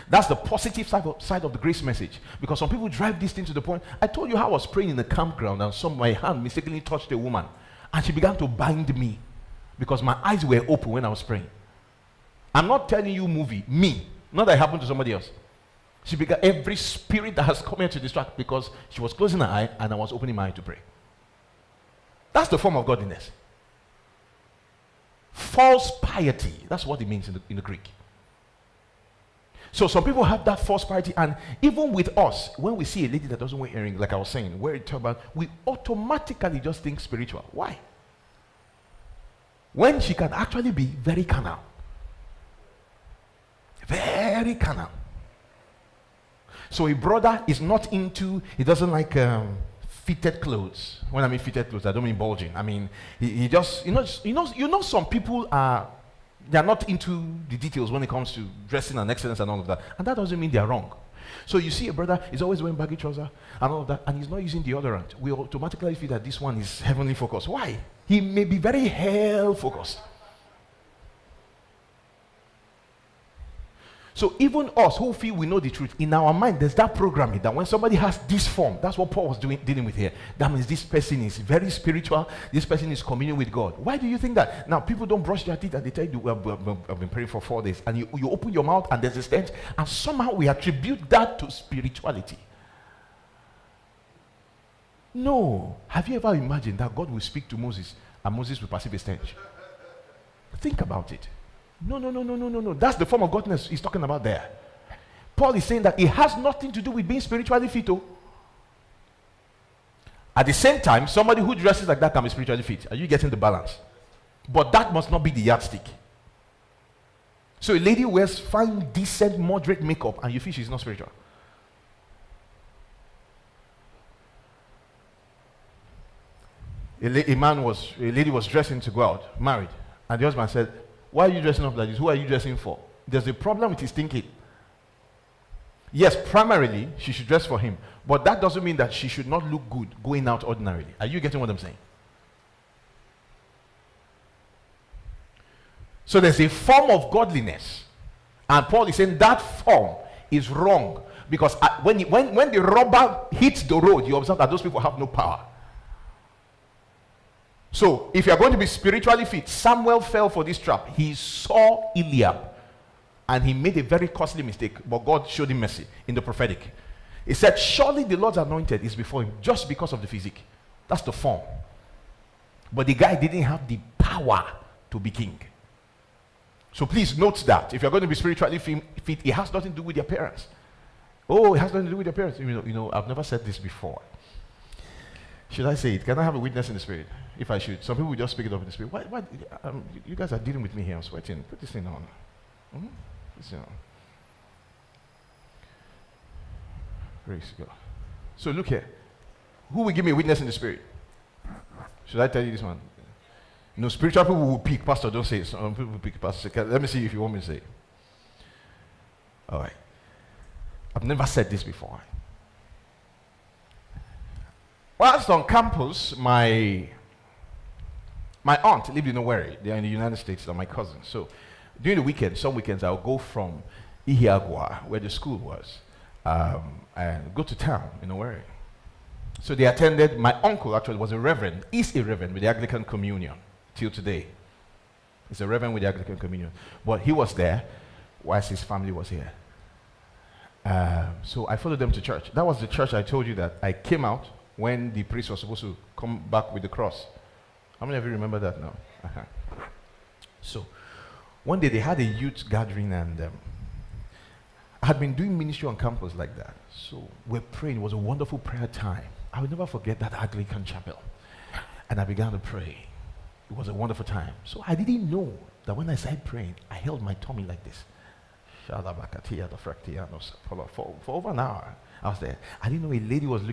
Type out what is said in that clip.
That's the positive side of the grace message. Because some people drive this thing to the point. I told you how I was praying in the campground and my hand mistakenly touched a woman. And she began to bind me. Because my eyes were open when I was praying. I'm not telling you movie. Me. Not that it happened to somebody else. She began, every spirit that has come here to distract, because she was closing her eye and I was opening my eye to pray. That's the form of godliness. False piety. That's what it means in the Greek. So some people have that false piety, and even with us, when we see a lady that doesn't wear earrings, like I was saying, wear a turban, we automatically just think spiritual. Why? When she can actually be very carnal. Very carnal. So a brother is not into, he doesn't like fitted clothes. When I mean fitted clothes, I don't mean bulging. I mean, he just, you know some people are, they are not into the details when it comes to dressing and excellence and all of that. And that doesn't mean they are wrong. So you see a brother is always wearing baggy trousers and all of that, and he's not using deodorant. We automatically feel that this one is heavenly focused. Why? He may be very hell focused. So even us who feel we know the truth, in our mind there's that programming that when somebody has this form, that's what Paul was dealing with here. That means this person is very spiritual, this person is communing with God. Why do you think that? Now people don't brush their teeth and they tell you, well, I've been praying for 4 days, and you open your mouth and there's a stench, and somehow we attribute that to spirituality. No. Have you ever imagined that God will speak to Moses and Moses will perceive a stench? Think about it. No. That's the form of godliness he's talking about there. Paul is saying that it has nothing to do with being spiritually fit. At the same time, somebody who dresses like that can be spiritually fit. Are you getting the balance? But that must not be the yardstick. So a lady wears fine, decent, moderate makeup and you feel she's not spiritual. A lady was dressing to go out, married, and the husband said, "Why are you dressing up like this? Who are you dressing for?" There's a problem with his thinking. Yes, primarily, she should dress for him. But that doesn't mean that she should not look good going out ordinarily. Are you getting what I'm saying? So there's a form of godliness. And Paul is saying that form is wrong. Because when the rubber hits the road, you observe that those people have no power. So, if you are going to be spiritually fit, Samuel fell for this trap. He saw Eliab, and he made a very costly mistake, but God showed him mercy in the prophetic. He said, surely the Lord's anointed is before him, just because of the physique. That's the form. But the guy didn't have the power to be king. So please note that. If you're going to be spiritually fit, it has nothing to do with your appearance. Oh, it has nothing to do with your appearance. You know, I've never said this before. Should I say it? Can I have a witness in the spirit? If I should. Some people will just speak it up in the spirit. Why, you guys are dealing with me here. I'm sweating. Put this thing on. Put this thing on. Praise God. So look here. Who will give me a witness in the spirit? Should I tell you this one? No, spiritual people will pick. Pastor, don't say it. Some people will pick. Pastor, let me see if you want me to say it. All right. I've never said this before. Whilst on campus, my aunt lived in Owerri. They are in the United States. They're my cousins. So during the weekend, some weekends, I'll go from Ihiagwa, where the school was, and go to town in Owerri. So they attended. My uncle actually was a reverend. Is a reverend with the Anglican Communion till today. He's a reverend with the Anglican Communion. But he was there whilst his family was here. So I followed them to church. That was the church I told you that I came out when the priest was supposed to come back with the cross. How many of you remember that now? So, one day they had a youth gathering, and I had been doing ministry on campus like that. So, we're praying. It was a wonderful prayer time. I will never forget that Anglican chapel. And I began to pray. It was a wonderful time. So, I didn't know that when I started praying, I held my tummy like this. For over an hour, I was there. I didn't know a lady was looking